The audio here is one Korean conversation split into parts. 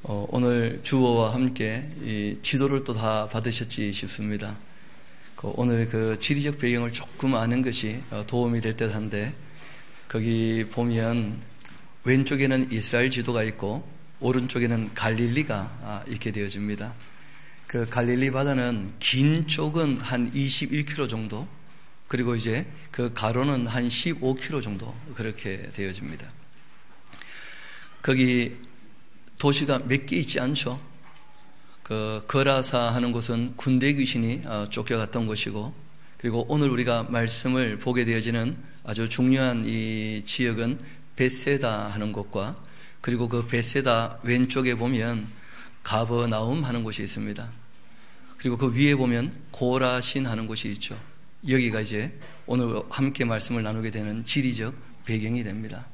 오늘 주어와 함께 이 지도를 또 다 받으셨지 싶습니다. 오늘 그 지리적 배경을 조금 아는 것이 도움이 될 듯한데, 거기 보면 왼쪽에는 이스라엘 지도가 있고 오른쪽에는 갈릴리가 있게 되어집니다. 그 갈릴리 바다는 긴 쪽은 한 21km 정도, 그리고 이제 그 가로는 한 15km 정도 그렇게 되어집니다. 거기 도시가 몇 개 있지 않죠. 그 거라사 하는 곳은 군대 귀신이 쫓겨갔던 곳이고, 그리고 오늘 우리가 말씀을 보게 되어지는 아주 중요한 이 지역은 벳세다 하는 곳과, 그리고 그 벳세다 왼쪽에 보면 가버나움 하는 곳이 있습니다. 그리고 그 위에 보면 고라신 하는 곳이 있죠. 여기가 이제 오늘 함께 말씀을 나누게 되는 지리적 배경이 됩니다.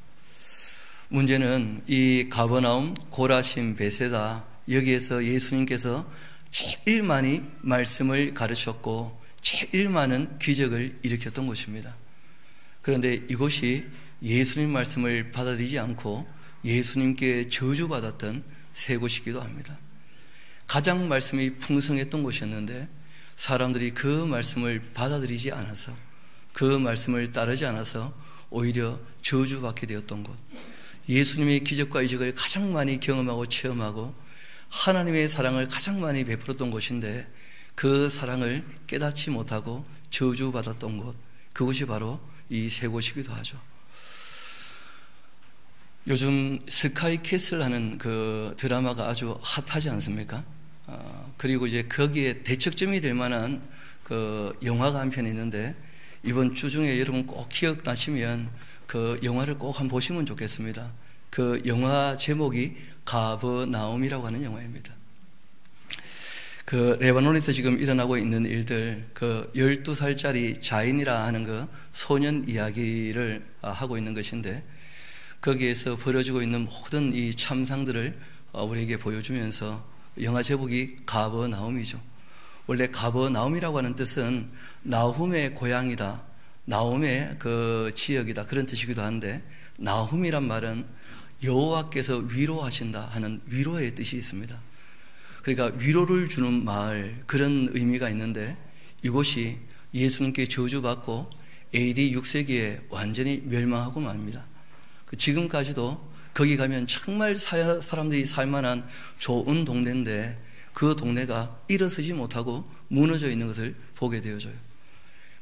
문제는 이 가버나움, 고라신, 벳세다, 여기에서 예수님께서 제일 많이 말씀을 가르쳤고 제일 많은 기적을 일으켰던 곳입니다. 그런데 이곳이 예수님 말씀을 받아들이지 않고 예수님께 저주받았던 세 곳이기도 합니다. 가장 말씀이 풍성했던 곳이었는데 사람들이 그 말씀을 받아들이지 않아서, 그 말씀을 따르지 않아서 오히려 저주받게 되었던 곳, 예수님의 기적과 이적을 가장 많이 경험하고 체험하고 하나님의 사랑을 가장 많이 베풀었던 곳인데 그 사랑을 깨닫지 못하고 저주받았던 곳, 그곳이 바로 이 세 곳이기도 하죠. 요즘 스카이 캐슬 하는 그 드라마가 아주 핫하지 않습니까? 그리고 이제 거기에 대척점이 될 만한 그 영화가 한 편 있는데, 이번 주 중에 여러분 꼭 기억나시면 그 영화를 꼭 한번 보시면 좋겠습니다. 그 영화 제목이 가버나움이라고 하는 영화입니다. 그 레바논에서 지금 일어나고 있는 일들, 그 12살짜리 자인이라 하는 그 소년 이야기를 하고 있는 것인데, 거기에서 벌어지고 있는 모든 이 참상들을 우리에게 보여주면서 영화 제목이 가버나움이죠. 원래 가버나움이라고 하는 뜻은 나훔의 고향이다, 나홈의 그 지역이다, 그런 뜻이기도 한데, 나훔이란 말은 여호와께서 위로하신다 하는 위로의 뜻이 있습니다. 그러니까 위로를 주는 마을, 그런 의미가 있는데, 이곳이 예수님께 저주받고 AD 6세기에 완전히 멸망하고 맙니다. 지금까지도 거기 가면 정말 사람들이 살만한 좋은 동네인데 그 동네가 일어서지 못하고 무너져 있는 것을 보게 되어져요.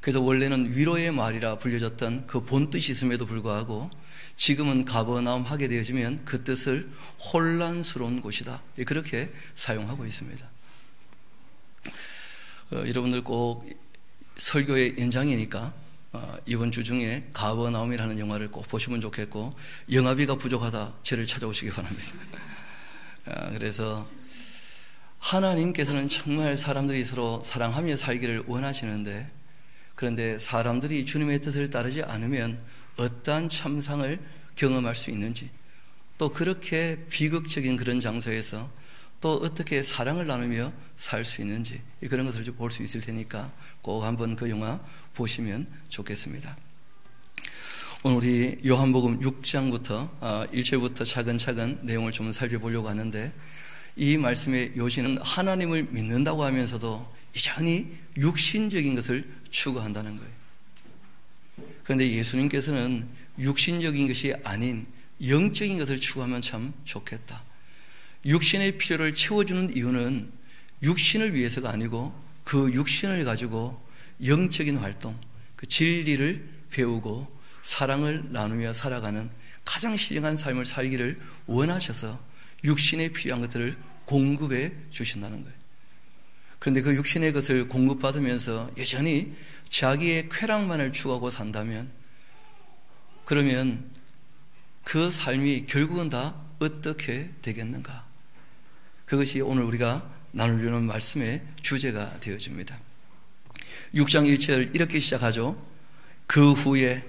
그래서 원래는 위로의 말이라 불려졌던 그 본뜻이 있음에도 불구하고 지금은 가버나움 하게 되어지면 그 뜻을 혼란스러운 곳이다, 그렇게 사용하고 있습니다. 여러분들 꼭 설교의 연장이니까 이번 주 중에 가버나움이라는 영화를 꼭 보시면 좋겠고, 영화비가 부족하다 저를 찾아오시기 바랍니다. 그래서 하나님께서는 정말 사람들이 서로 사랑하며 살기를 원하시는데, 그런데 사람들이 주님의 뜻을 따르지 않으면 어떠한 참상을 경험할 수 있는지, 또 그렇게 비극적인 그런 장소에서 또 어떻게 사랑을 나누며 살 수 있는지, 그런 것을 좀 볼 수 있을 테니까 꼭 한번 그 영화 보시면 좋겠습니다. 오늘 우리 요한복음 6장부터 1절부터 차근차근 내용을 좀 살펴보려고 하는데, 이 말씀의 요지는 하나님을 믿는다고 하면서도 여전히 육신적인 것을 추구한다는 거예요. 그런데 예수님께서는 육신적인 것이 아닌 영적인 것을 추구하면 참 좋겠다. 육신의 필요를 채워주는 이유는 육신을 위해서가 아니고 그 육신을 가지고 영적인 활동, 그 진리를 배우고 사랑을 나누며 살아가는 가장 신령한 삶을 살기를 원하셔서 육신에 필요한 것들을 공급해 주신다는 거예요. 그런데 그 육신의 것을 공급받으면서 여전히 자기의 쾌락만을 추구하고 산다면, 그러면 그 삶이 결국은 다 어떻게 되겠는가? 그것이 오늘 우리가 나누려는 말씀의 주제가 되어집니다. 6장 1절 이렇게 시작하죠. 그 후에,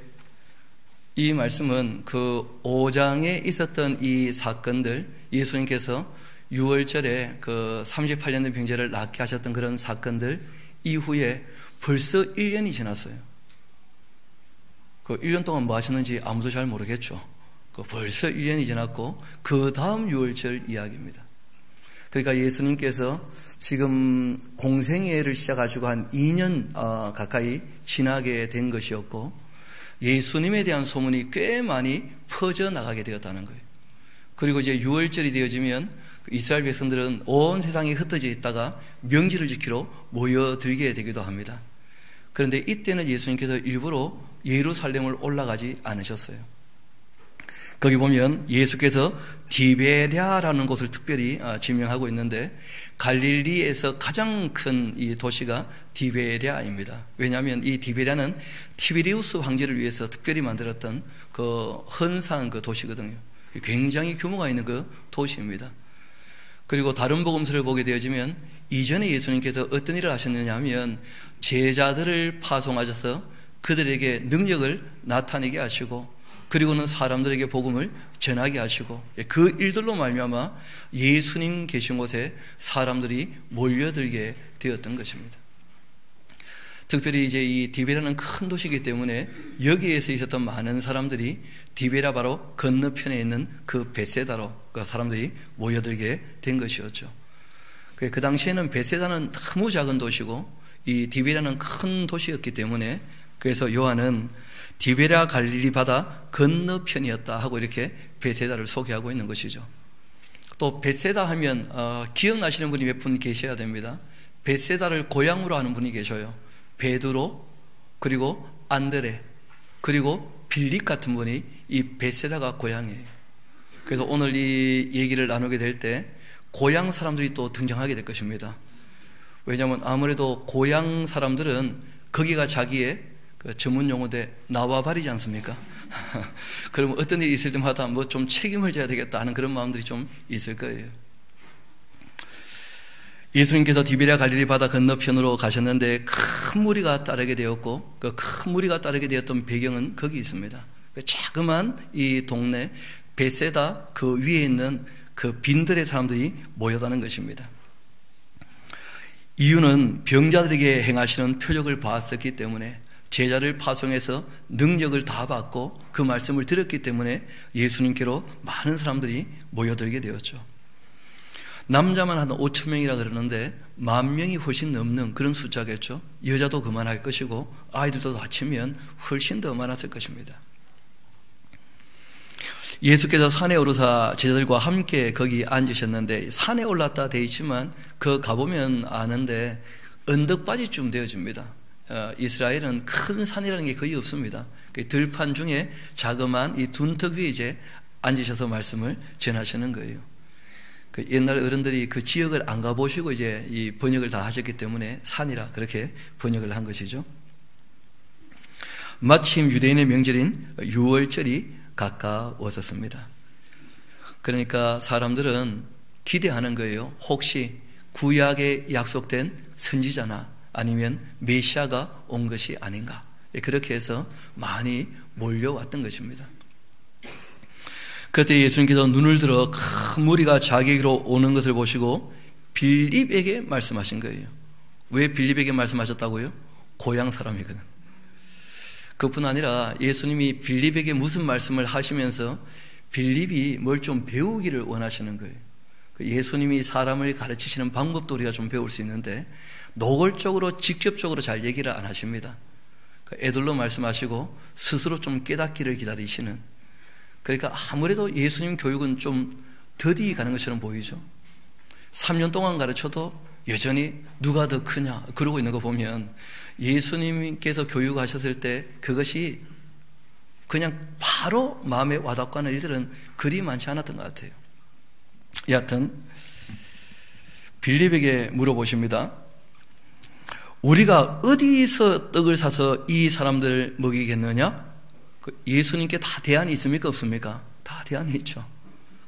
이 말씀은 그 5장에 있었던 이 사건들, 예수님께서 6월절에 그 38년 된 병자를 낫게 하셨던 그런 사건들 이후에 벌써 1년이 지났어요. 그 1년 동안 뭐 하셨는지 아무도 잘 모르겠죠. 벌써 1년이 지났고 그 다음 6월절 이야기입니다. 그러니까 예수님께서 지금 공생애를 시작하시고 한 2년 가까이 지나게 된 것이었고, 예수님에 대한 소문이 꽤 많이 퍼져나가게 되었다는 거예요. 그리고 이제 6월절이 되어지면 이스라엘 백성들은 온 세상에 흩어져 있다가 명절을 지키러 모여들게 되기도 합니다. 그런데 이때는 예수님께서 일부러 예루살렘을 올라가지 않으셨어요. 거기 보면 예수께서 디베랴라는 곳을 특별히 지명하고 있는데, 갈릴리에서 가장 큰 이 도시가 디베랴입니다. 왜냐하면 이 디베랴는 티베리우스 황제를 위해서 특별히 만들었던 그 헌상 그 도시거든요. 굉장히 규모가 있는 그 도시입니다. 그리고 다른 복음서를 보게 되어지면 이전에 예수님께서 어떤 일을 하셨느냐 하면, 제자들을 파송하셔서 그들에게 능력을 나타내게 하시고, 그리고는 사람들에게 복음을 전하게 하시고, 그 일들로 말미암아 예수님 계신 곳에 사람들이 몰려들게 되었던 것입니다. 특별히 이제 이 디베라는 큰 도시이기 때문에 여기에서 있었던 많은 사람들이 디베라 바로 건너편에 있는 그 벳세다로 그 사람들이 모여들게 된 것이었죠. 그 당시에는 벳세다는 너무 작은 도시고 이 디베라는 큰 도시였기 때문에, 그래서 요한은 디베라 갈릴리 바다 건너편이었다 하고 이렇게 벳세다를 소개하고 있는 것이죠. 또 벳세다 하면 기억나시는 분이 몇 분 계셔야 됩니다. 벳세다를 고향으로 아는 분이 계셔요. 베드로, 그리고 안드레, 그리고 빌립 같은 분이 이 벳세다가 고향이에요. 그래서 오늘 이 얘기를 나누게 될 때 고향 사람들이 또 등장하게 될 것입니다. 왜냐하면 아무래도 고향 사람들은 거기가 자기의 그 전문 용어대 나와바리지 않습니까? 그러면 어떤 일이 있을 때마다 뭐 좀 책임을 져야 되겠다 하는 그런 마음들이 좀 있을 거예요. 예수님께서 디베랴 갈릴리 바다 건너편으로 가셨는데 큰 무리가 따르게 되었고, 그 큰 무리가 따르게 되었던 배경은 거기 있습니다. 자그마한 이 동네 벳세다 그 위에 있는 그 빈들의 사람들이 모여다는 것입니다. 이유는 병자들에게 행하시는 표적을 봤었기 때문에, 제자를 파송해서 능력을 다 받고 그 말씀을 들었기 때문에 예수님께로 많은 사람들이 모여들게 되었죠. 남자만 한 5천 명이라 그러는데 10,000명이 훨씬 넘는 그런 숫자겠죠. 여자도 그만할 것이고 아이들도 다치면 훨씬 더 많았을 것입니다. 예수께서 산에 오르사 제자들과 함께 거기 앉으셨는데, 산에 올랐다 되어 있지만 그 가보면 아는데 언덕바지쯤 되어집니다. 이스라엘은 큰 산이라는 게 거의 없습니다. 들판 중에 자그마한 이 둔턱 위에 이제 앉으셔서 말씀을 전하시는 거예요. 옛날 어른들이 그 지역을 안 가보시고 이제 이 번역을 다 하셨기 때문에 산이라 그렇게 번역을 한 것이죠. 마침 유대인의 명절인 6월절이 가까웠었습니다. 그러니까 사람들은 기대하는 거예요. 혹시 구약에 약속된 선지자나 아니면 메시아가 온 것이 아닌가, 그렇게 해서 많이 몰려왔던 것입니다. 그때 예수님께서 눈을 들어 큰 무리가 자기에게로 오는 것을 보시고 빌립에게 말씀하신 거예요. 왜 빌립에게 말씀하셨다고요? 고향 사람이거든. 그뿐 아니라 예수님이 빌립에게 무슨 말씀을 하시면서 빌립이 뭘 좀 배우기를 원하시는 거예요. 예수님이 사람을 가르치시는 방법도 우리가 좀 배울 수 있는데 노골적으로 직접적으로 잘 얘기를 안 하십니다. 애들로 말씀하시고 스스로 좀 깨닫기를 기다리시는, 그러니까 아무래도 예수님 교육은 좀 더디 가는 것처럼 보이죠. 3년 동안 가르쳐도 여전히 누가 더 크냐 그러고 있는 거 보면 예수님께서 교육하셨을 때 그것이 그냥 바로 마음에 와닿고 하는 일들은 그리 많지 않았던 것 같아요. 여하튼 빌립에게 물어보십니다. 우리가 어디서 떡을 사서 이 사람들을 먹이겠느냐? 예수님께 다 대안이 있습니까? 없습니까? 다 대안이 있죠.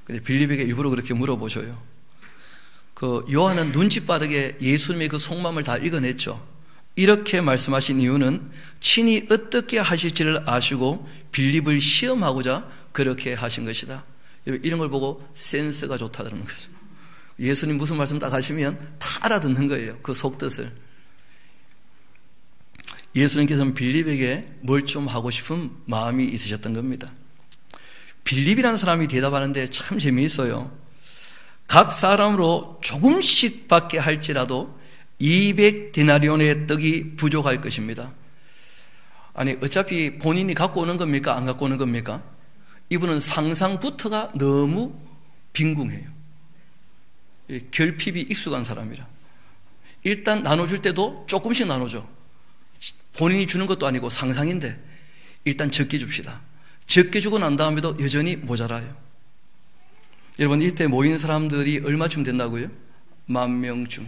근데 빌립에게 일부러 그렇게 물어보셔요. 요한은 눈치 빠르게 예수님의 그 속마음을 다 읽어냈죠. 이렇게 말씀하신 이유는 친히 어떻게 하실지를 아시고 빌립을 시험하고자 그렇게 하신 것이다. 이런 걸 보고 센스가 좋다는 거죠. 예수님 무슨 말씀 딱 하시면 다 알아듣는 거예요. 그 속뜻을. 예수님께서는 빌립에게 뭘 좀 하고 싶은 마음이 있으셨던 겁니다. 빌립이라는 사람이 대답하는데 참 재미있어요. 각 사람으로 조금씩 받게 할지라도 200데나리온의 떡이 부족할 것입니다. 아니, 어차피 본인이 갖고 오는 겁니까? 안 갖고 오는 겁니까? 이분은 상상부터가 너무 빈궁해요. 결핍이 익숙한 사람이라. 일단 나눠줄 때도 조금씩 나눠줘. 본인이 주는 것도 아니고 상상인데 일단 적게 줍시다. 적게 주고 난 다음에도 여전히 모자라요. 여러분, 이때 모인 사람들이 얼마쯤 된다고요? 10,000명쯤.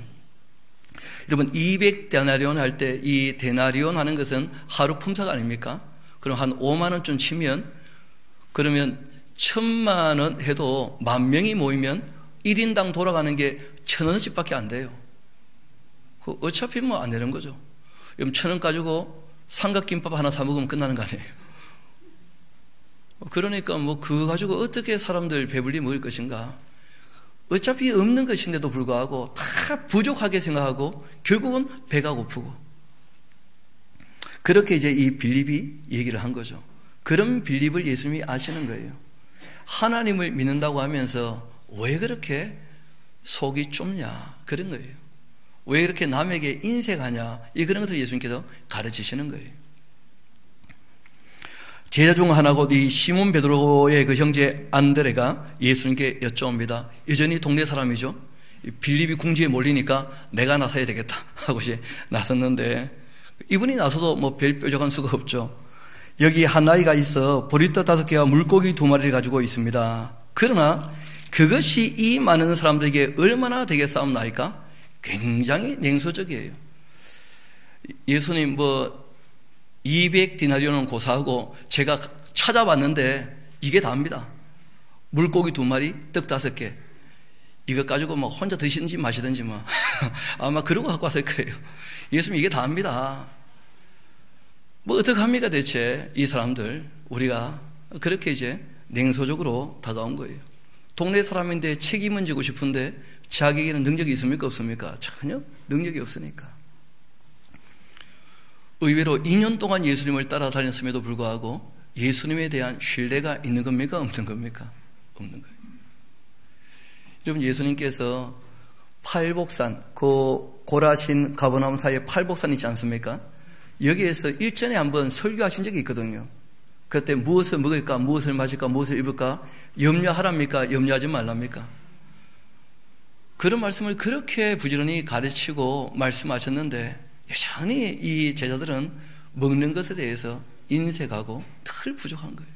여러분, 200데나리온 할 때 이 데나리온 하는 것은 하루 품삯 아닙니까? 그럼 한 5만 원쯤 치면, 그러면 1,000만 원 해도 10,000명이 모이면 1인당 돌아가는 게 1,000원씩 밖에 안 돼요. 어차피 뭐 안 되는 거죠. 그럼 1,000원 가지고 삼각김밥 하나 사 먹으면 끝나는 거 아니에요. 그러니까 뭐 그거 가지고 어떻게 사람들 배불리 먹을 것인가. 어차피 없는 것인데도 불구하고 다 부족하게 생각하고 결국은 배가 고프고. 그렇게 이제 이 빌립이 얘기를 한 거죠. 그런 빌립을 예수님이 아시는 거예요. 하나님을 믿는다고 하면서 왜 그렇게 속이 좁냐, 그런 거예요. 왜 그렇게 남에게 인색하냐, 그런 것을 예수님께서 가르치시는 거예요. 제자 중 하나고 이 시몬 베드로의 그 형제 안드레가 예수님께 여쭤옵니다. 여전히 동네 사람이죠. 빌립이 궁지에 몰리니까 내가 나서야 되겠다 하고 이제 나섰는데, 이분이 나서도 뭐 별 뾰족한 수가 없죠. 여기 한 아이가 있어 보리떡 5개와 물고기 2마리를 가지고 있습니다. 그러나 그것이 이 많은 사람들에게 얼마나 되겠사옵나이까? 굉장히 냉소적이에요. 예수님 200데나리온은 고사하고 제가 찾아봤는데 이게 다입니다. 물고기 2마리, 떡 5개. 이거 가지고 뭐 혼자 드시든지 마시든지 뭐 아마 그런 거 갖고 왔을 거예요. 예수님 이게 다입니다. 뭐 어떡합니까 대체 이 사람들. 우리가 그렇게 이제 냉소적으로 다가온 거예요. 동네 사람인데 책임은 지고 싶은데 자기에게는 능력이 있습니까 없습니까? 전혀 능력이 없으니까. 의외로 2년 동안 예수님을 따라다녔음에도 불구하고 예수님에 대한 신뢰가 있는 겁니까 없는 겁니까? 없는 거예요. 여러분, 예수님께서 팔복산, 그 고라신 가버나움 사이에 팔복산 있지 않습니까? 여기에서 일전에 한번 설교하신 적이 있거든요. 그때 무엇을 먹을까, 무엇을 마실까, 무엇을 입을까 염려하랍니까? 염려하지 말랍니까? 그런 말씀을 그렇게 부지런히 가르치고 말씀하셨는데 여전히 이 제자들은 먹는 것에 대해서 인색하고 늘 부족한 거예요.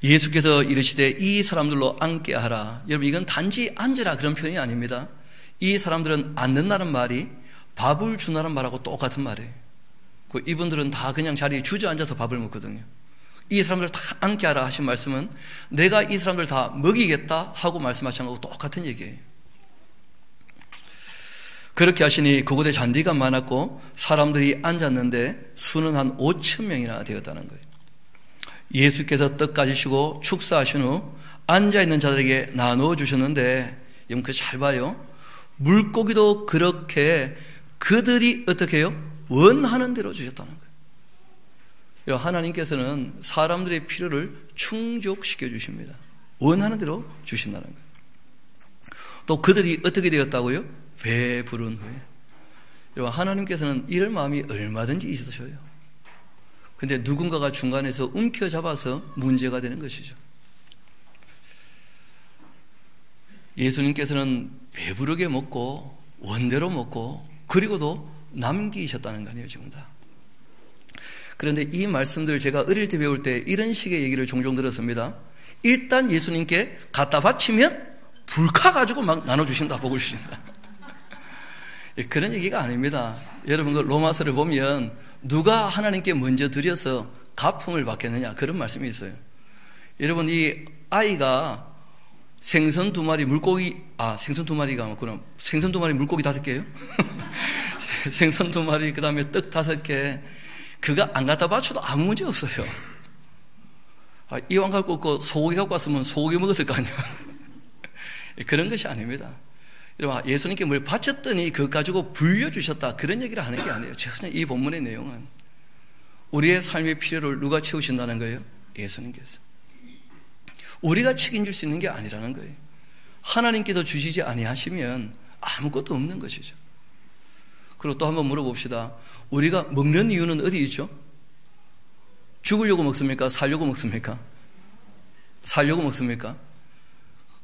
예수께서 이르시되 이 사람들로 앉게 하라. 여러분, 이건 단지 앉으라 그런 표현이 아닙니다. 이 사람들은 앉는다는 말이 밥을 주나는 말하고 똑같은 말이에요. 이분들은 다 그냥 자리에 주저앉아서 밥을 먹거든요. 이 사람들 다 앉게 하라 하신 말씀은 내가 이 사람들 다 먹이겠다 하고 말씀하신 거하고 똑같은 얘기예요. 그렇게 하시니 그곳에 잔디가 많았고 사람들이 앉았는데 수는 한 5,000명이나 되었다는 거예요. 예수께서 떡 가지시고 축사하신 후 앉아있는 자들에게 나누어 주셨는데, 여러분 그거 잘 봐요. 물고기도 그렇게 그들이 어떻게 해요? 원하는 대로 주셨다는 거예요. 하나님께서는 사람들의 필요를 충족시켜 주십니다. 원하는 대로 주신다는 거예요. 또 그들이 어떻게 되었다고요? 배부른 후에. 하나님께서는 이럴 마음이 얼마든지 있으셔요. 근데 누군가가 중간에서 움켜잡아서 문제가 되는 것이죠. 예수님께서는 배부르게 먹고 원대로 먹고 그리고도 남기셨다는 거 아니에요, 지금 다. 그런데 이 말씀들 제가 어릴 때 배울 때 이런 식의 얘기를 종종 들었습니다. 일단 예수님께 갖다 바치면 불카 가지고 막 나눠주신다, 복을 주신다. 그런 얘기가 아닙니다. 여러분, 그 로마서를 보면 누가 하나님께 먼저 드려서 가품을 받겠느냐, 그런 말씀이 있어요. 여러분, 이 아이가 생선 2마리, 물고기, 생선 2마리가 그럼 생선 2마리, 물고기 5개예요? 생선 2마리, 그 다음에 떡 5개. 그거 안 갖다 바쳐도 아무 문제 없어요. 이왕 갖고 없고 소고기 갖고 왔으면 소고기 먹었을 거 아니에요. 그런 것이 아닙니다. 여러분, 예수님께 뭘 바쳤더니 그것 가지고 불려주셨다, 그런 얘기를 하는 게 아니에요. 전혀 이 본문의 내용은 우리의 삶의 필요를 누가 채우신다는 거예요? 예수님께서. 우리가 책임질 수 있는 게 아니라는 거예요. 하나님께서 주시지 아니하시면 아무것도 없는 것이죠. 그리고 또 한번 물어봅시다. 우리가 먹는 이유는 어디 있죠? 죽으려고 먹습니까? 살려고 먹습니까? 살려고 먹습니까?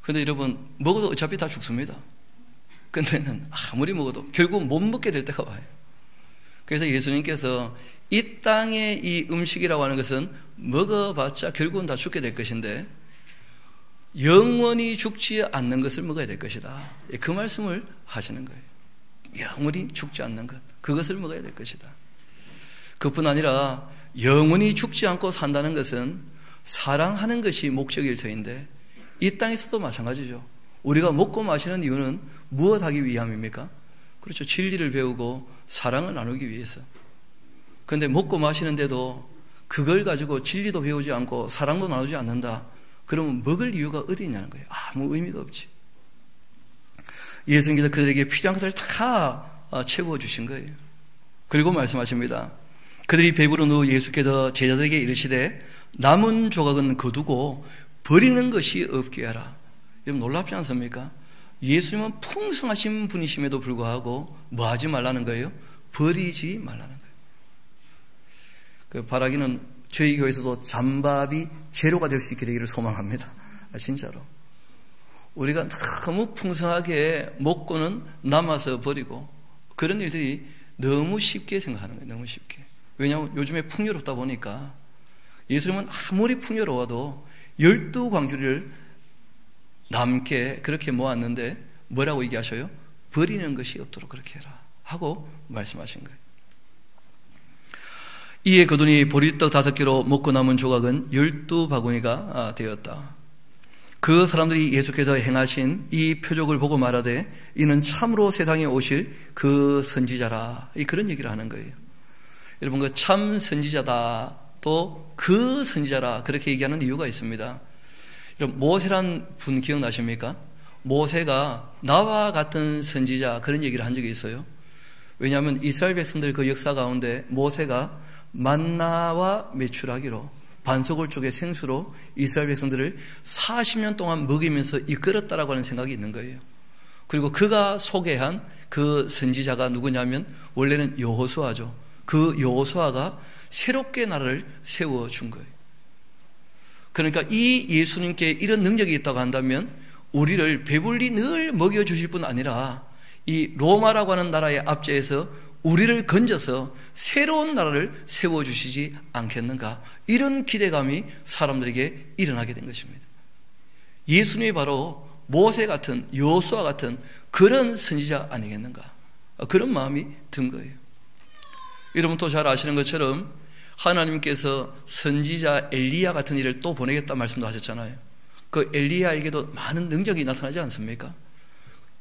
근데 여러분, 먹어도 어차피 다 죽습니다. 근데는 아무리 먹어도 결국 못 먹게 될 때가 와요. 그래서 예수님께서 이 땅의 이 음식이라고 하는 것은 먹어봤자 결국은 다 죽게 될 것인데 영원히 죽지 않는 것을 먹어야 될 것이다. 그 말씀을 하시는 거예요. 영원히 죽지 않는 것, 그것을 먹어야 될 것이다. 그뿐 아니라 영원히 죽지 않고 산다는 것은 사랑하는 것이 목적일 터인데 이 땅에서도 마찬가지죠. 우리가 먹고 마시는 이유는 무엇 하기 위함입니까? 그렇죠. 진리를 배우고 사랑을 나누기 위해서. 그런데 먹고 마시는데도 그걸 가지고 진리도 배우지 않고 사랑도 나누지 않는다. 그러면 먹을 이유가 어디 있냐는 거예요. 아무 의미가 없지. 예수님께서 그들에게 필요한 것을 다 채워주신 거예요. 그리고 말씀하십니다. 그들이 배부른 후 예수께서 제자들에게 이르시되 남은 조각은 거두고 버리는 것이 없게 하라. 여러분 놀랍지 않습니까? 예수님은 풍성하신 분이심에도 불구하고 뭐 하지 말라는 거예요? 버리지 말라는 거예요. 그 바라기는 저희 교회에서도 잠밥이 제로가 될 수 있게 되기를 소망합니다. 진짜로. 우리가 너무 풍성하게 먹고는 남아서 버리고 그런 일들이 너무 쉽게 생각하는 거예요. 너무 쉽게. 왜냐하면 요즘에 풍요롭다 보니까 예수님은 아무리 풍요로워도 12광주리를 남게 그렇게 모았는데 뭐라고 얘기하셔요? 버리는 것이 없도록 그렇게 해라 하고 말씀하신 거예요. 이에 그들이 보리떡 5개로 먹고 남은 조각은 12바구니가 되었다. 그 사람들이 예수께서 행하신 이 표적을 보고 말하되 이는 참으로 세상에 오실 그 선지자라. 그런 얘기를 하는 거예요. 여러분 그 참 선지자다 또 그 선지자라 그렇게 얘기하는 이유가 있습니다. 여러분 모세란 분 기억나십니까? 모세가 나와 같은 선지자 그런 얘기를 한 적이 있어요. 왜냐하면 이스라엘 백성들 그 역사 가운데 모세가 만나와 메추라기로 반석을 쪼개 생수로 이스라엘 백성들을 40년 동안 먹이면서 이끌었다라고 하는 생각이 있는 거예요. 그리고 그가 소개한 그 선지자가 누구냐면 원래는 여호수아죠. 그 여호수아가 새롭게 나라를 세워준 거예요. 그러니까 이 예수님께 이런 능력이 있다고 한다면 우리를 배불리 늘 먹여주실 뿐 아니라 이 로마라고 하는 나라의 압제에서 우리를 건져서 새로운 나라를 세워주시지 않겠는가, 이런 기대감이 사람들에게 일어나게 된 것입니다. 예수님이 바로 모세 같은 여호수아 같은 그런 선지자 아니겠는가, 그런 마음이 든 거예요. 여러분 또 잘 아시는 것처럼 하나님께서 선지자 엘리야 같은 이를 또 보내겠다 말씀도 하셨잖아요. 그 엘리야에게도 많은 능력이 나타나지 않습니까?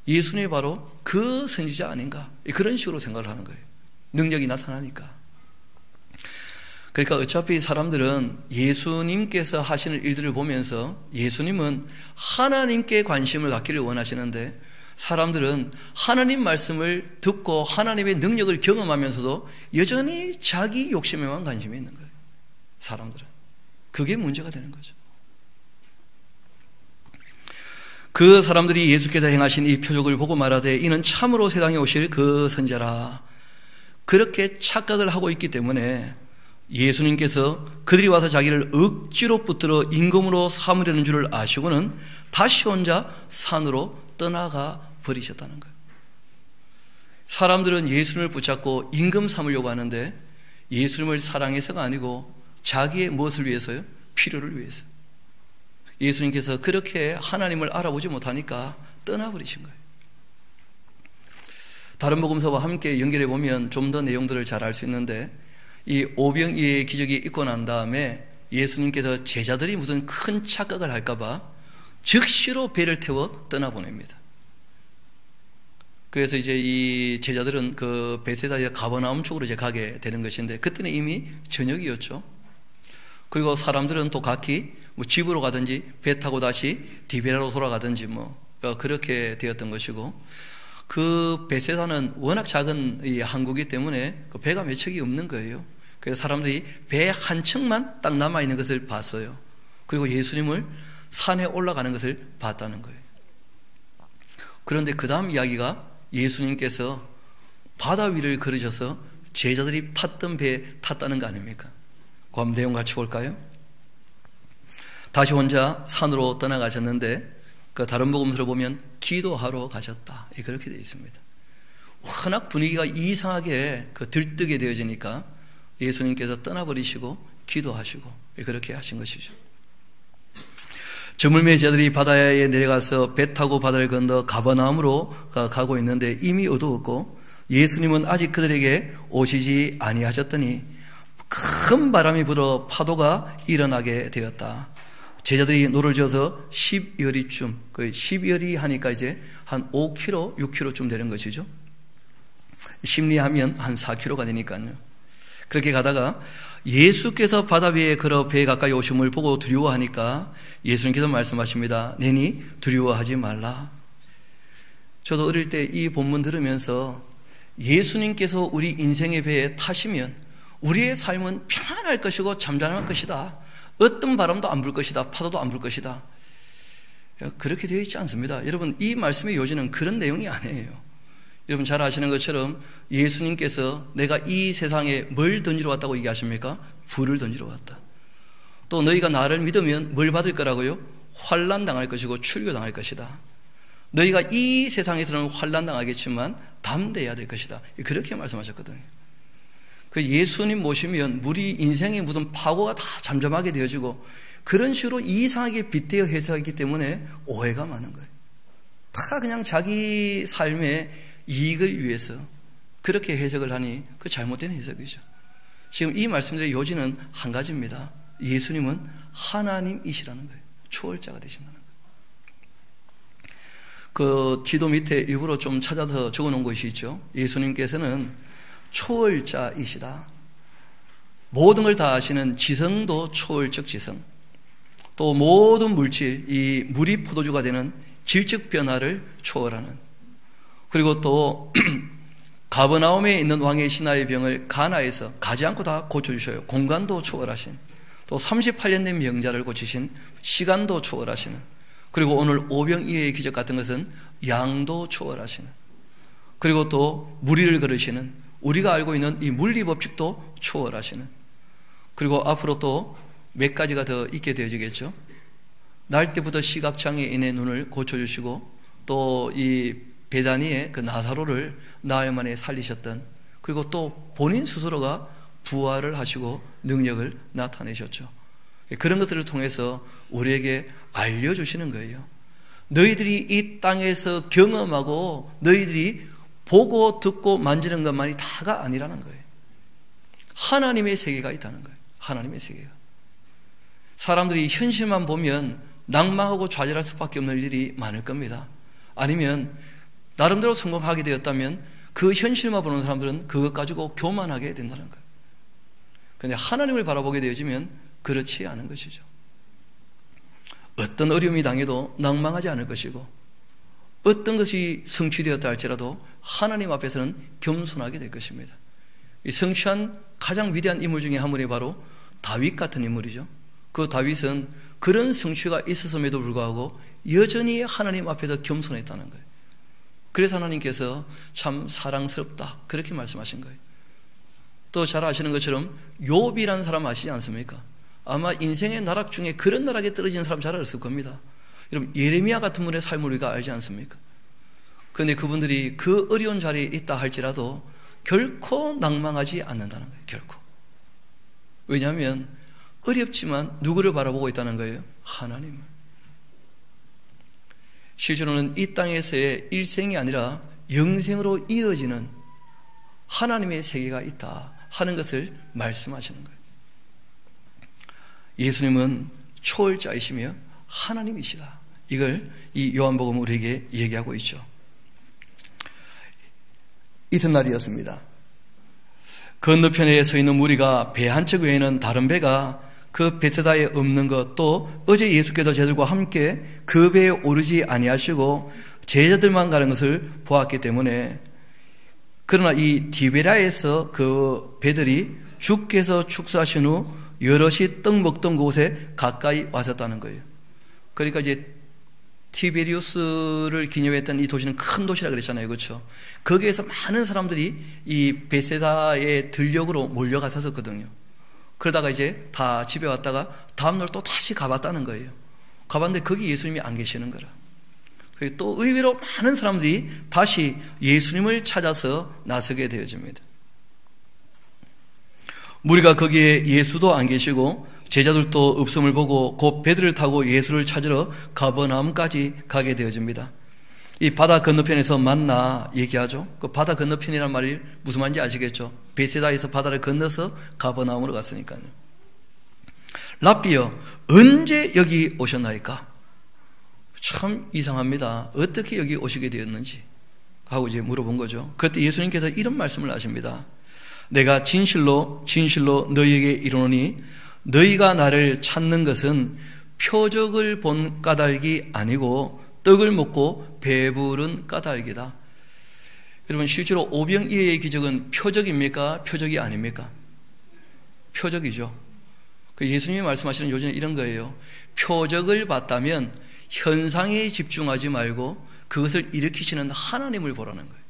예수님이 바로 그 선지자 아닌가, 그런 식으로 생각을 하는 거예요. 능력이 나타나니까. 그러니까 어차피 사람들은 예수님께서 하시는 일들을 보면서 예수님은 하나님께 관심을 갖기를 원하시는데 사람들은 하나님 말씀을 듣고 하나님의 능력을 경험하면서도 여전히 자기 욕심에만 관심이 있는 거예요. 사람들은. 그게 문제가 되는 거죠. 그 사람들이 예수께서 행하신 이 표적을 보고 말하되 이는 참으로 세상에 오실 그 선지자라. 그렇게 착각을 하고 있기 때문에 예수님께서 그들이 와서 자기를 억지로 붙들어 임금으로 삼으려는 줄을 아시고는 다시 혼자 산으로 떠나가 버리셨다는 거예요. 사람들은 예수님을 붙잡고 임금 삼으려고 하는데 예수님을 사랑해서가 아니고 자기의 무엇을 위해서요? 필요를 위해서. 예수님께서 그렇게 하나님을 알아보지 못하니까 떠나버리신 거예요. 다른 복음서와 함께 연결해 보면 좀 더 내용들을 잘 알 수 있는데 이 오병이의 기적이 있고 난 다음에 예수님께서 제자들이 무슨 큰 착각을 할까봐 즉시로 배를 태워 떠나보냅니다. 그래서 이제 이 제자들은 그 베세다의 가버나움 쪽으로 이제 가게 되는 것인데 그때는 이미 저녁이었죠. 그리고 사람들은 또 각기 뭐 집으로 가든지 배 타고 다시 디베라로 돌아가든지 뭐 그렇게 되었던 것이고, 그 베세다는 워낙 작은 이 항구이기 때문에 그 배가 몇 척이 없는 거예요. 그래서 사람들이 배 한 척만 딱 남아 있는 것을 봤어요. 그리고 예수님을 산에 올라가는 것을 봤다는 거예요. 그런데 그 다음 이야기가 예수님께서 바다 위를 걸으셔서 제자들이 탔던 배에 탔다는 거 아닙니까? 그 한번 내용 같이 볼까요? 다시 혼자 산으로 떠나가셨는데 그 다른 복음서를 보면 기도하러 가셨다. 그렇게 되어 있습니다. 워낙 분위기가 이상하게 들뜨게 되어지니까 예수님께서 떠나버리시고 기도하시고 그렇게 하신 것이죠. 저물매 제자들이 바다에 내려가서 배 타고 바다를 건너 가버나움으로 가고 있는데 이미 어두웠고 예수님은 아직 그들에게 오시지 아니하셨더니 큰 바람이 불어 파도가 일어나게 되었다. 제자들이 노를 지어서 10여리쯤, 10여리 하니까 이제 한 5km, 6km쯤 되는 것이죠. 심리하면 한 4km가 되니까요. 그렇게 가다가 예수께서 바다 위에 걸어 배에 가까이 오심을 보고 두려워하니까 예수님께서 말씀하십니다. 내니 두려워하지 말라. 저도 어릴 때 이 본문 들으면서 예수님께서 우리 인생의 배에 타시면 우리의 삶은 평안할 것이고 잠잠할 것이다. 어떤 바람도 안 불 것이다. 파도도 안 불 것이다. 그렇게 되어 있지 않습니다. 여러분, 이 말씀의 요지는 그런 내용이 아니에요. 여러분 잘 아시는 것처럼 예수님께서 내가 이 세상에 뭘 던지러 왔다고 얘기하십니까? 불을 던지러 왔다. 또 너희가 나를 믿으면 뭘 받을 거라고요? 환난 당할 것이고 출교 당할 것이다. 너희가 이 세상에서는 환난 당하겠지만 담대해야 될 것이다. 그렇게 말씀하셨거든요. 그 예수님 모시면 우리 인생의 무슨 파고가 다 잠잠하게 되어지고 그런 식으로 이상하게 빗대어 해석하기 때문에 오해가 많은 거예요. 다 그냥 자기 삶의 이익을 위해서 그렇게 해석을 하니 그 잘못된 해석이죠. 지금 이 말씀들의 요지는 한 가지입니다. 예수님은 하나님이시라는 거예요. 초월자가 되신다는 거예요. 그 지도 밑에 일부러 좀 찾아서 적어놓은 것이 있죠. 예수님께서는 초월자이시다. 모든 걸 다 아시는 지성도 초월적 지성, 또 모든 물질, 이 물이 포도주가 되는 질적 변화를 초월하는, 그리고 또 가버나움에 있는 왕의 신하의 병을 가나에서 가지 않고 다 고쳐주셔요. 공간도 초월하신, 또 38년 된 병자를 고치신, 시간도 초월하시는, 그리고 오늘 오병이어의 기적 같은 것은 양도 초월하시는, 그리고 또 무리를 걸으시는, 우리가 알고 있는 이 물리법칙도 초월하시는, 그리고 앞으로 또 몇 가지가 더 있게 되어지겠죠. 날 때부터 시각장애인의 눈을 고쳐주시고, 또 이 베다니의 그 나사로를 나흘 만에 살리셨던, 그리고 또 본인 스스로가 부활을 하시고 능력을 나타내셨죠. 그런 것들을 통해서 우리에게 알려주시는 거예요. 너희들이 이 땅에서 경험하고 너희들이 보고 듣고 만지는 것만이 다가 아니라는 거예요. 하나님의 세계가 있다는 거예요. 하나님의 세계가. 사람들이 현실만 보면 낭망하고 좌절할 수밖에 없는 일이 많을 겁니다. 아니면 나름대로 성공하게 되었다면 그 현실만 보는 사람들은 그것 가지고 교만하게 된다는 거예요. 그런데 하나님을 바라보게 되어지면 그렇지 않은 것이죠. 어떤 어려움이 당해도 낭망하지 않을 것이고, 어떤 것이 성취되었다 할지라도 하나님 앞에서는 겸손하게 될 것입니다. 이 성취한 가장 위대한 인물 중에 한 분이 바로 다윗 같은 인물이죠. 그 다윗은 그런 성취가 있었음에도 불구하고 여전히 하나님 앞에서 겸손했다는 거예요. 그래서 하나님께서 참 사랑스럽다 그렇게 말씀하신 거예요. 또 잘 아시는 것처럼 욥이라는 사람 아시지 않습니까? 아마 인생의 나락 중에 그런 나락에 떨어진 사람 잘 알았을 겁니다. 여러분, 예레미야 같은 분의 삶을 우리가 알지 않습니까? 그런데 그분들이 그 어려운 자리에 있다 할지라도 결코 낭망하지 않는다는 거예요. 결코. 왜냐하면 어렵지만 누구를 바라보고 있다는 거예요? 하나님을. 실제로는 이 땅에서의 일생이 아니라 영생으로 이어지는 하나님의 세계가 있다 하는 것을 말씀하시는 거예요. 예수님은 초월자이시며 하나님이시다. 이걸 이 요한복음 우리에게 얘기하고 있죠. 이튿날이었습니다. 건너편에 서 있는 무리가 배 한 척 외에는 다른 배가 그 베세다에 없는 것, 또 어제 예수께서 제자들과 함께 그 배에 오르지 아니하시고 제자들만 가는 것을 보았기 때문에, 그러나 이 디베라에서 그 배들이 주께서 축사하신 후 여럿이 떡 먹던 곳에 가까이 왔었다는 거예요. 그러니까 이제 티베리우스를 기념했던 이 도시는 큰 도시라 그랬잖아요. 그렇죠? 거기에서 많은 사람들이 이 베세다의 들녘으로 몰려가 샀었거든요. 그러다가 이제 다 집에 왔다가 다음날 또 다시 가봤다는 거예요. 가봤는데 거기 예수님이 안 계시는 거라. 또 의외로 많은 사람들이 다시 예수님을 찾아서 나서게 되어집니다. 무리가 거기에 예수도 안 계시고 제자들도 없음을 보고 곧 배들을 타고 예수를 찾으러 가버나움까지 가게 되어집니다. 이 바다 건너편에서 만나 얘기하죠. 그 바다 건너편이란 말이 무슨 말인지 아시겠죠? 베세다에서 바다를 건너서 가버나움으로 갔으니까요. 랍비여, 언제 여기 오셨나이까? 참 이상합니다. 어떻게 여기 오시게 되었는지 하고 이제 물어본 거죠. 그때 예수님께서 이런 말씀을 하십니다. 내가 진실로 너희에게 이르노니 너희가 나를 찾는 것은 표적을 본 까닭이 아니고 떡을 먹고 배부른 까닭이다. 여러분, 실제로 오병이어의 기적은 표적입니까? 표적이 아닙니까? 표적이죠. 예수님이 말씀하시는 요지는 이런 거예요. 표적을 봤다면 현상에 집중하지 말고 그것을 일으키시는 하나님을 보라는 거예요.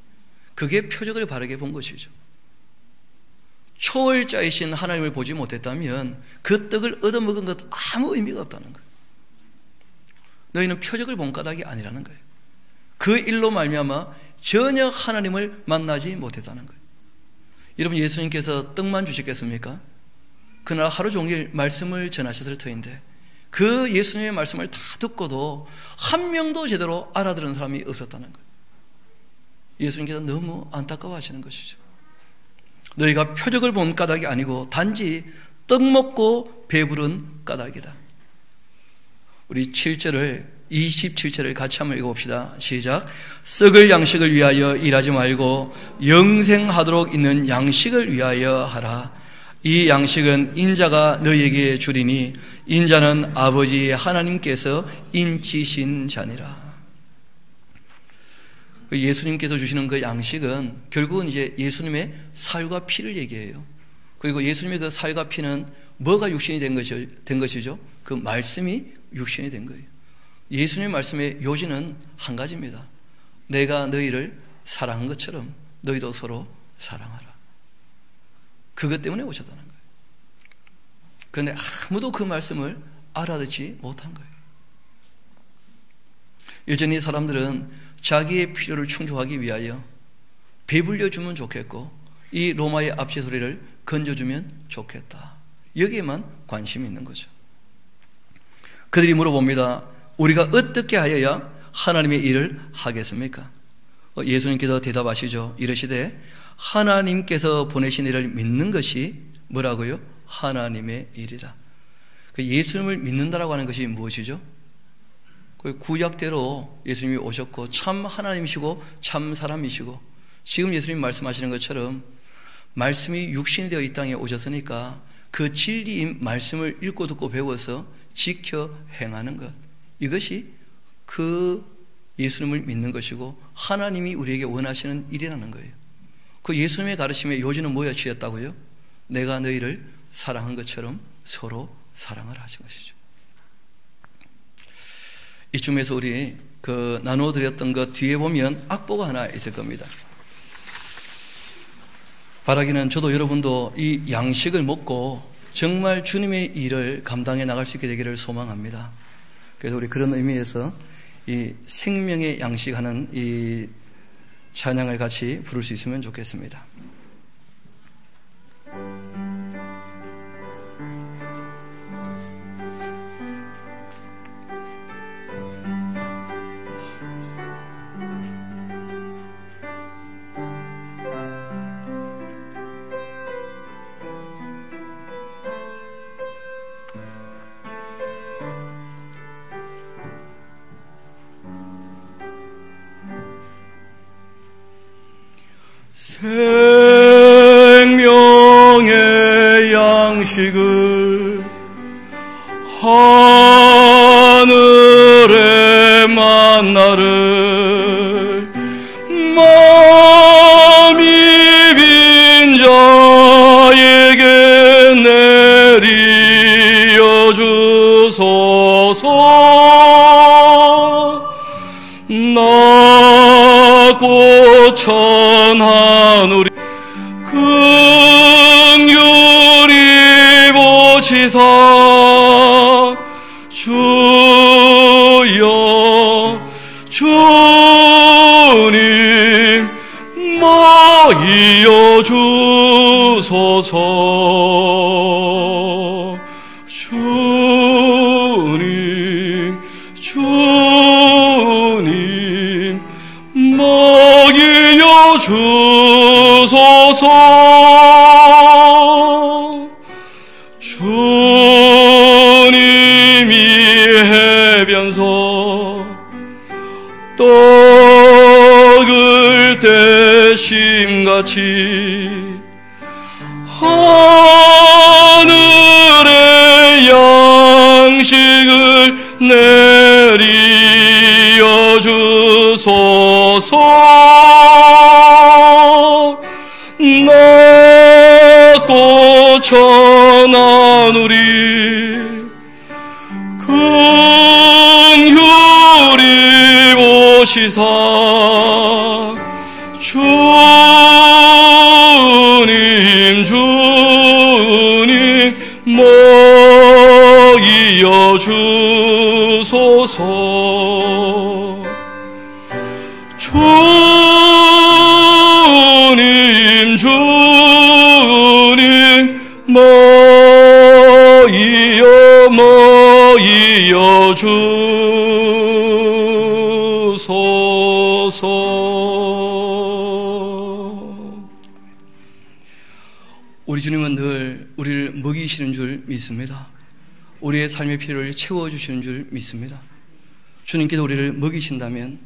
그게 표적을 바르게 본 것이죠. 초월자이신 하나님을 보지 못했다면 그 떡을 얻어먹은 것 아무 의미가 없다는 거예요. 너희는 표적을 본 까닭이 아니라는 거예요. 그 일로 말미암아 전혀 하나님을 만나지 못했다는 거예요. 여러분, 예수님께서 떡만 주셨겠습니까? 그날 하루 종일 말씀을 전하셨을 터인데 그 예수님의 말씀을 다 듣고도 한 명도 제대로 알아들은 사람이 없었다는 거예요. 예수님께서 너무 안타까워하시는 것이죠. 너희가 표적을 본 까닭이 아니고 단지 떡 먹고 배부른 까닭이다. 우리 27절을 같이 한번 읽어봅시다. 시작. 썩을 양식을 위하여 일하지 말고 영생하도록 있는 양식을 위하여 하라. 이 양식은 인자가 너희에게 주리니 인자는 아버지 하나님께서 인치신 자니라. 예수님께서 주시는 그 양식은 결국은 이제 예수님의 살과 피를 얘기해요. 그리고 예수님의 그 살과 피는 뭐가 육신이 된 것이죠? 그 말씀이 육신이 된 거예요. 예수님의 말씀의 요지는 한 가지입니다. 내가 너희를 사랑한 것처럼 너희도 서로 사랑하라. 그것 때문에 오셨다는 거예요. 그런데 아무도 그 말씀을 알아듣지 못한 거예요. 여전히 사람들은 자기의 필요를 충족하기 위하여 배불려주면 좋겠고 이 로마의 압제 소리를 건져주면 좋겠다. 여기에만 관심이 있는 거죠. 그들이 물어봅니다. 우리가 어떻게 하여야 하나님의 일을 하겠습니까? 예수님께서 대답하시죠. 이르시되 하나님께서 보내신 일을 믿는 것이 뭐라고요? 하나님의 일이다. 예수님을 믿는다라고 하는 것이 무엇이죠? 구약대로 예수님이 오셨고 참 하나님이시고 참 사람이시고 지금 예수님 말씀하시는 것처럼 말씀이 육신이 되어 이 땅에 오셨으니까 그 진리인 말씀을 읽고 듣고 배워서 지켜 행하는 것, 이것이 그 예수님을 믿는 것이고 하나님이 우리에게 원하시는 일이라는 거예요. 그 예수님의 가르침의 요지는 뭐였다고요? 내가 너희를 사랑한 것처럼 서로 사랑을 하신 것이죠. 이쯤에서 우리 나누어 드렸던 것 뒤에 보면 악보가 하나 있을 겁니다. 바라기는 저도 여러분도 이 양식을 먹고 정말 주님의 일을 감당해 나갈 수 있게 되기를 소망합니다. 그래서 우리 그런 의미에서 이 생명의 양식하는 이 찬양을 같이 부를 수 있으면 좋겠습니다. 생명의 양식을 하늘의 만나를 마음이 빈 자에게 내리어 주소서. 낮고 천하누리 긍휼히 보시사 주여 주님 마이여 주소서 주님 마이여 주소서 주님이 해변서 떡을 대심같이 하늘의 양식을 내리어 주소서 낮고 천하누리 긍휼히 보시사 주님 먹이여 주소서 주님 먹이여 주소서. 우리 주님은 늘 우리를 먹이시는 줄 믿습니다. 우리의 삶의 필요를 채워주시는 줄 믿습니다. 주님께서 우리를 먹이신다면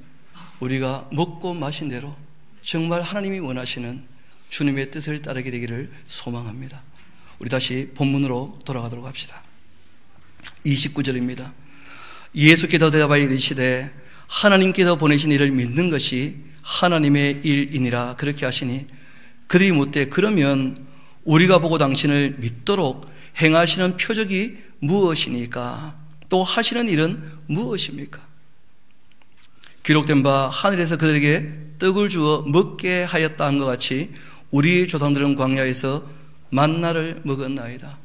우리가 먹고 마신 대로 정말 하나님이 원하시는 주님의 뜻을 따르게 되기를 소망합니다. 우리 다시 본문으로 돌아가도록 합시다. 29절입니다. 예수께서 대답하여 이르시되 하나님께서 보내신 이를 믿는 것이 하나님의 일이니라 그렇게 하시니 그들이 묻되 그러면 우리가 보고 당신을 믿도록 행하시는 표적이 무엇이니까 또 하시는 일은 무엇입니까? 기록된 바 하늘에서 그들에게 떡을 주어 먹게 하였다 한 것 같이 우리 조상들은 광야에서 만나를 먹었나이다.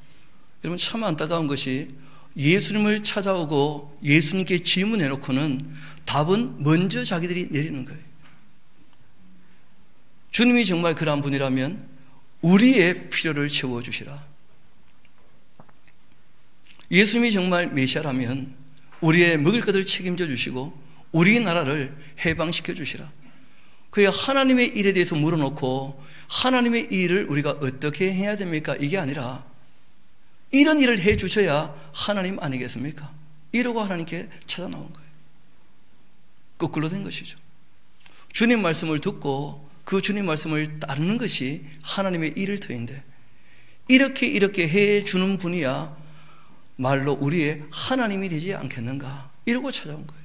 여러분 참 안타까운 것이 예수님을 찾아오고 예수님께 질문해놓고는 답은 먼저 자기들이 내리는 거예요. 주님이 정말 그러한 분이라면 우리의 필요를 채워주시라. 예수님이 정말 메시아라면 우리의 먹을 것을 책임져 주시고 우리 나라를 해방시켜 주시라. 그야 하나님의 일에 대해서 물어놓고 하나님의 일을 우리가 어떻게 해야 됩니까? 이게 아니라 이런 일을 해 주셔야 하나님 아니겠습니까? 이러고 하나님께 찾아 나온 거예요. 거꾸로 된 것이죠. 주님 말씀을 듣고 그 주님 말씀을 따르는 것이 하나님의 일을 터인데 이렇게 해 주는 분이야 말로 우리의 하나님이 되지 않겠는가? 이러고 찾아온 거예요.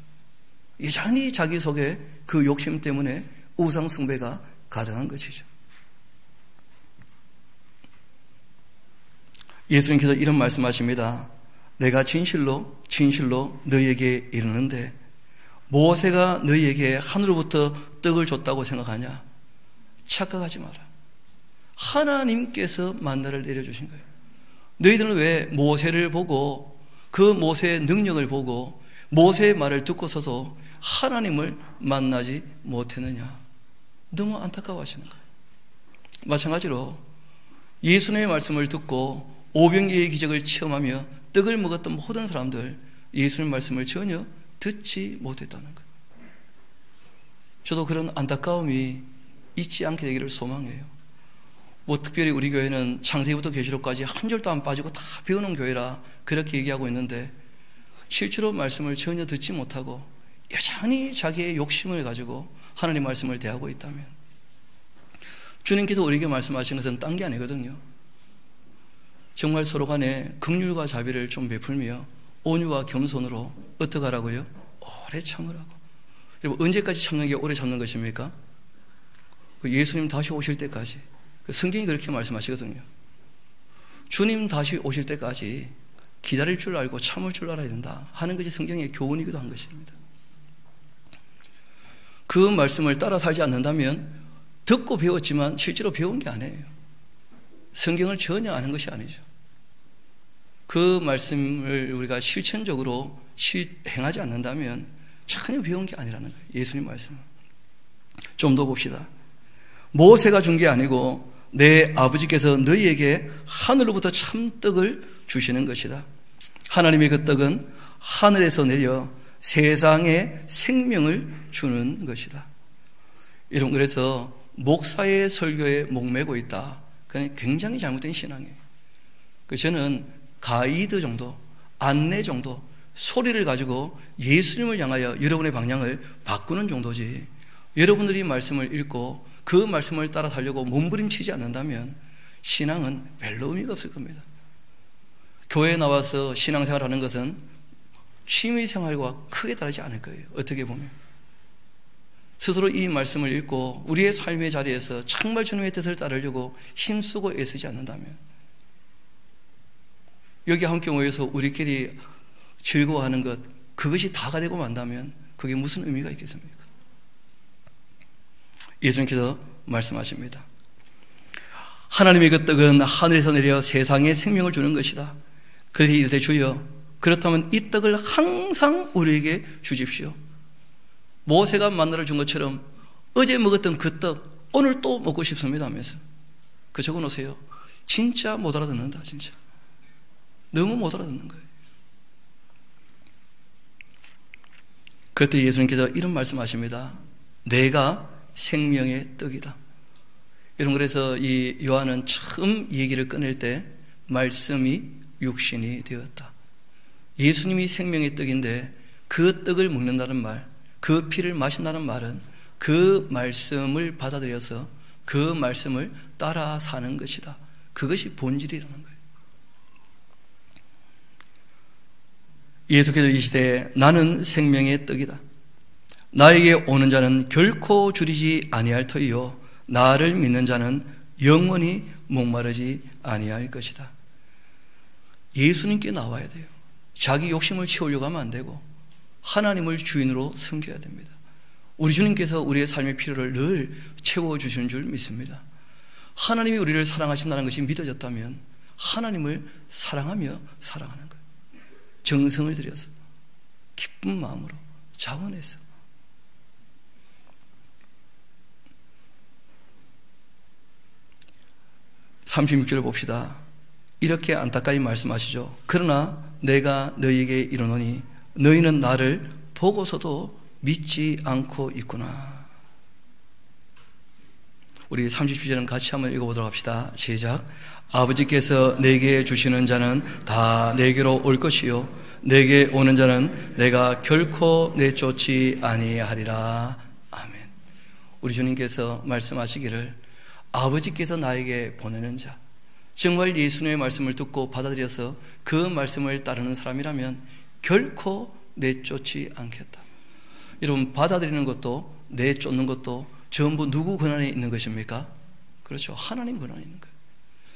여전히 자기 속에 그 욕심 때문에 우상 숭배가 가득한 것이죠. 예수님께서 이런 말씀하십니다. 내가 진실로 너희에게 이르는데 모세가 너희에게 하늘로부터 떡을 줬다고 생각하냐? 착각하지 마라. 하나님께서 만나를 내려주신 거예요. 너희들은 왜 모세를 보고 그 모세의 능력을 보고 모세의 말을 듣고서도 하나님을 만나지 못했느냐? 너무 안타까워하시는 거예요. 마찬가지로 예수님의 말씀을 듣고 오병이의 기적을 체험하며 떡을 먹었던 모든 사람들 예수님의 말씀을 전혀 듣지 못했다는 거예요. 저도 그런 안타까움이 잊지 않게 되기를 소망해요. 특별히 우리 교회는 창세기부터 계시록까지 한 절도 안 빠지고 다 배우는 교회라 그렇게 얘기하고 있는데 실제로 말씀을 전혀 듣지 못하고 여전히 자기의 욕심을 가지고 하나님 말씀을 대하고 있다면 주님께서 우리에게 말씀하신 것은 딴 게 아니거든요. 정말 서로 간에 긍휼과 자비를 좀 베풀며 온유와 겸손으로 어떻게 하라고요? 오래 참으라고. 여러분 언제까지 참는 게 오래 참는 것입니까? 예수님 다시 오실 때까지. 성경이 그렇게 말씀하시거든요. 주님 다시 오실 때까지 기다릴 줄 알고 참을 줄 알아야 된다 하는 것이 성경의 교훈이기도 한 것입니다. 그 말씀을 따라 살지 않는다면 듣고 배웠지만 실제로 배운 게 아니에요. 성경을 전혀 아는 것이 아니죠. 그 말씀을 우리가 실천적으로 행하지 않는다면 전혀 배운 게 아니라는 거예요. 예수님 말씀은. 좀 더 봅시다. 모세가 준 게 아니고 내 아버지께서 너희에게 하늘로부터 참떡을 주시는 것이다. 하나님의 그 떡은 하늘에서 내려 세상에 생명을 주는 것이다. 이런 그래서 목사의 설교에 목매고 있다. 그건 굉장히 잘못된 신앙이에요. 저는 가이드 정도, 안내 정도, 소리를 가지고 예수님을 향하여 여러분의 방향을 바꾸는 정도지, 여러분들이 말씀을 읽고 그 말씀을 따라 살려고 몸부림치지 않는다면 신앙은 별로 의미가 없을 겁니다. 교회에 나와서 신앙생활하는 것은 취미생활과 크게 다르지 않을 거예요. 어떻게 보면 스스로 이 말씀을 읽고 우리의 삶의 자리에서 정말 주님의 뜻을 따르려고 힘쓰고 애쓰지 않는다면, 여기 함께 모여서 우리끼리 즐거워하는 것, 그것이 다가 되고 만다면 그게 무슨 의미가 있겠습니까? 예수님께서 말씀하십니다. 하나님의 그 떡은 하늘에서 내려 세상에 생명을 주는 것이다. 그들이 이르되 주여, 그렇다면 이 떡을 항상 우리에게 주십시오. 모세가 만나를 준 것처럼 어제 먹었던 그 떡 오늘 또 먹고 싶습니다 하면서 그 적어놓으세요. 진짜 못 알아듣는다. 진짜 너무 못 알아듣는 거예요. 그때 예수님께서 이런 말씀하십니다. 내가 생명의 떡이다. 여러분, 그래서 이 요한은 처음 얘기를 꺼낼 때 말씀이 육신이 되었다. 예수님이 생명의 떡인데 그 떡을 먹는다는 말, 그 피를 마신다는 말은 그 말씀을 받아들여서 그 말씀을 따라 사는 것이다. 그것이 본질이라는 거예요. 예수께서 이 시대에 나는 생명의 떡이다. 나에게 오는 자는 결코 줄이지 아니할 터이요 나를 믿는 자는 영원히 목마르지 아니할 것이다. 예수님께 나와야 돼요. 자기 욕심을 채우려고 하면 안 되고 하나님을 주인으로 섬겨야 됩니다. 우리 주님께서 우리의 삶의 필요를 늘 채워주시는 줄 믿습니다. 하나님이 우리를 사랑하신다는 것이 믿어졌다면 하나님을 사랑하며 사랑하는 거예요. 정성을 들여서, 기쁜 마음으로, 자원해서. (36절을) 봅시다. 이렇게 안타까이 말씀하시죠. 그러나 내가 너희에게 이르노니 너희는 나를 보고서도 믿지 않고 있구나. 우리 37절은 같이 한번 읽어보도록 합시다. 시작. 아버지께서 내게 주시는 자는 다 내게로 올 것이요 내게 오는 자는 내가 결코 내쫓지 아니하리라. 아멘. 우리 주님께서 말씀하시기를 아버지께서 나에게 보내는 자, 정말 예수님의 말씀을 듣고 받아들여서 그 말씀을 따르는 사람이라면 결코 내쫓지 않겠다. 여러분, 받아들이는 것도 내쫓는 것도 전부 누구 권한에 있는 것입니까? 그렇죠. 하나님 권한에 있는 거예요.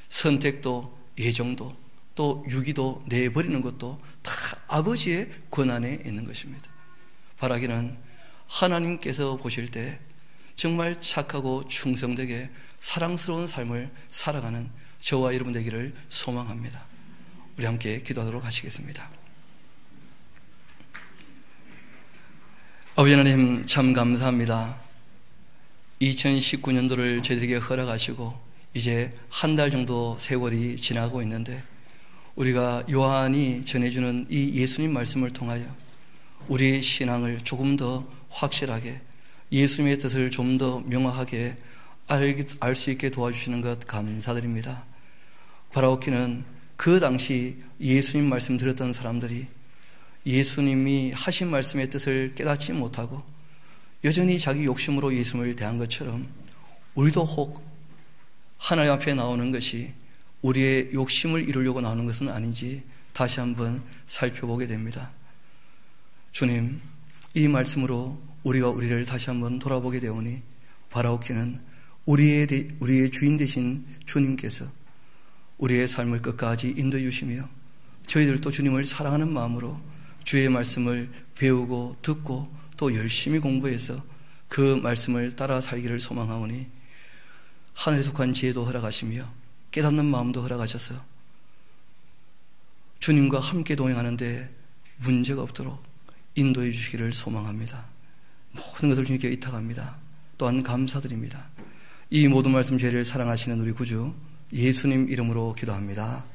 선택도 예정도 또 유기도 내버리는 것도 다 아버지의 권한에 있는 것입니다. 바라기는 하나님께서 보실 때 정말 착하고 충성되게 사랑스러운 삶을 살아가는 저와 여러분 되기를 소망합니다. 우리 함께 기도하도록 하시겠습니다. 아버지 하나님, 참 감사합니다. 2019년도를 저희들에게 허락하시고 이제 한 달 정도 세월이 지나고 있는데 우리가 요한이 전해주는 이 예수님 말씀을 통하여 우리의 신앙을 조금 더 확실하게, 예수님의 뜻을 좀 더 명확하게 알 수 있게 도와주시는 것 감사드립니다. 바라옵기는 그 당시 예수님 말씀 들었던 사람들이 예수님이 하신 말씀의 뜻을 깨닫지 못하고 여전히 자기 욕심으로 예수님을 대한 것처럼 우리도 혹 하나님 앞에 나오는 것이 우리의 욕심을 이루려고 나오는 것은 아닌지 다시 한번 살펴보게 됩니다. 주님, 이 말씀으로 우리가 우리를 다시 한번 돌아보게 되오니 바라옵기는 우리의 주인 되신 주님께서 우리의 삶을 끝까지 인도해 주시며 저희들도 주님을 사랑하는 마음으로 주의 말씀을 배우고 듣고 또 열심히 공부해서 그 그 말씀을 따라 살기를 소망하오니 하늘에 속한 지혜도 허락하시며 깨닫는 마음도 허락하셔서 주님과 함께 동행하는데 문제가 없도록 인도해 주시기를 소망합니다. 모든 것을 주님께 의탁합니다. 또한 감사드립니다. 이 모든 말씀 죄를 사랑하시는 우리 구주 예수님 이름으로 기도합니다.